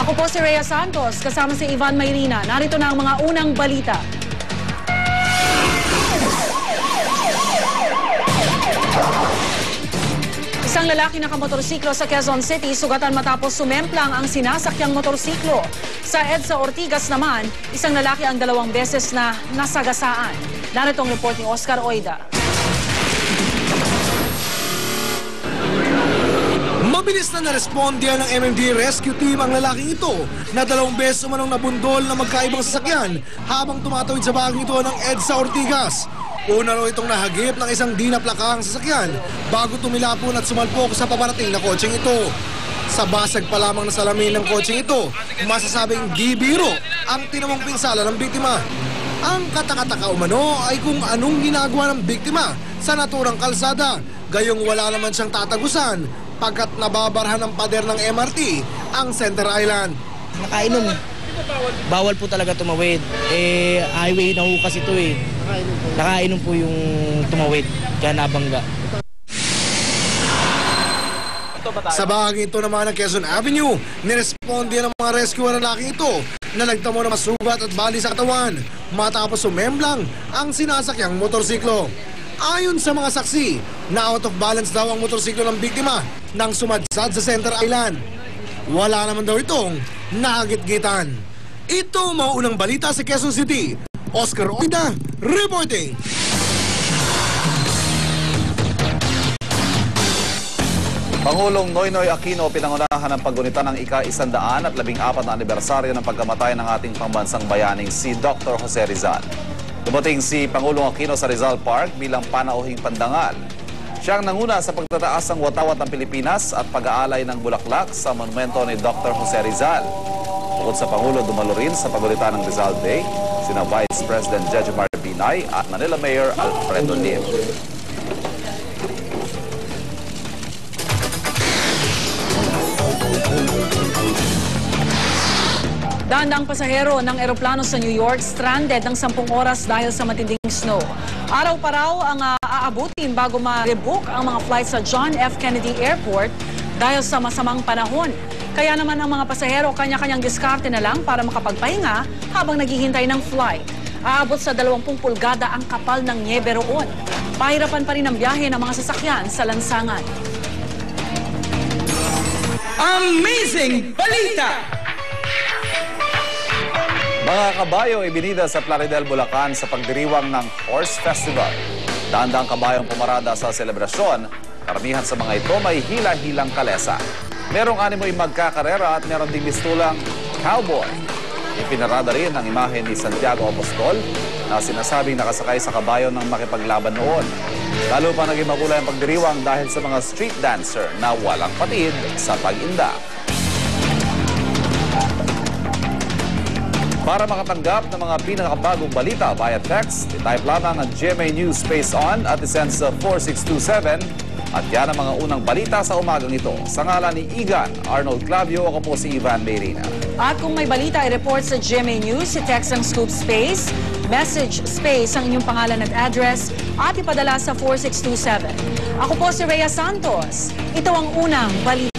Ako po si Rhea Santos, kasama si Ivan Mayrina. Narito na ang mga unang balita. Isang lalaki nakamotorsiklo sa Quezon City sugatan matapos sumemplang ang sinasakyang motorsiklo. Sa EDSA Ortigas naman, isang lalaki ang 2 beses na nasagasaan. Narito ang report ni Oscar Oida. Mabilis na narespondihan ng MMD Rescue Team ang lalaking ito na 2 beses umanong nabundol na magkaibang sasakyan habang tumatawid sa bahaging ito ng EDSA Ortigas. Una raw itong nahagip ng isang di naplakahang sasakyan bago tumilapon at sumalpok sa paparating na kotseng ito. Sa basag pa lamang na salamin ng kotseng ito, masasabing di biro ang tinamong pinsala ng biktima. Ang katakataka umano ay kung anong ginagawa ng biktima sa naturang kalsada, gayong wala naman siyang tatagusan pagkat nababarhan ng pader ng MRT ang Center Island. Nakainom. Bawal po talaga tumawid. Highway na ho kasi ito eh. Nakainom po yung tumawid, kaya nabangga. Sa bahagi ito naman ng Quezon Avenue, niresponde ng mga rescuer ng lalaking ito na nagtamo ng masugat at bali sa katawan matapos sumemblang ang sinasakyang motorsiklo. Ayon sa mga saksi, na out of balance daw ang motorsiklo ng biktima nang sumadsad sa Center Island. Wala naman daw itong nakagit-gitan. Ito ang mga unang balita sa Quezon City. Oscar Oida, reporting. Pangulong Noynoy Aquino pinangunahan ng paggunita ng ika-114 na anibersaryo ng pagkamatay ng ating pambansang bayaning si Dr. Jose Rizal. Dumating si Pangulong Aquino sa Rizal Park bilang panauhing pandangal. Siyang nanguna sa pagtataas ng watawat ng Pilipinas at pag-aalay ng bulaklak sa monumento ni Dr. Jose Rizal. Bukod sa Pangulo, dumalo rin sa paggunita ng Rizal Day sina Vice President Jejomar Binay at Manila Mayor Alfredo Lim. Daang pasahero ng eroplano sa New York stranded ng 10 oras dahil sa matinding snow. Araw pa raw ang aabutin bago ma-rebook ang mga flight sa John F. Kennedy Airport dahil sa masamang panahon. Kaya naman ang mga pasahero kanya-kanyang diskarte na lang para makapagpahinga habang naghihintay ng flight. Aabot sa 20 pulgada ang kapal ng nyebe roon. Pahirapan pa rin ang biyahe ng mga sasakyan sa lansangan. Amazing balita! Mga kabayo ibinida sa Plaridel, Bulacan sa pagdiriwang ng Horse Festival. Daan-daang kabayong pumarada sa selebrasyon, karamihan sa mga ito may hila-hilang kalesa. Merong animoy magkakarera at meron ding listulang cowboy. Ipinarada rin ang imahe ni Santiago Apostol na sinasabing nakasakay sa kabayo ng makipaglaban noon. Lalo pa naging makulay ang pagdiriwang dahil sa mga street dancer na walang patid sa pag-inda. Para makatanggap ng mga pinakabagong balita via text, i-type lamang ang GMA News Space On at isend sa 4627. At yan ang mga unang balita sa umagang ito. Sa ngalan ni Igan Arnold Clavio, ako po si Ivan Mayrina. At kung may balita, i-report sa GMA News, i-text ang scoop space, message space ang inyong pangalan at address at ipadala sa 4627. Ako po si Rhea Santos. Ito ang unang balita.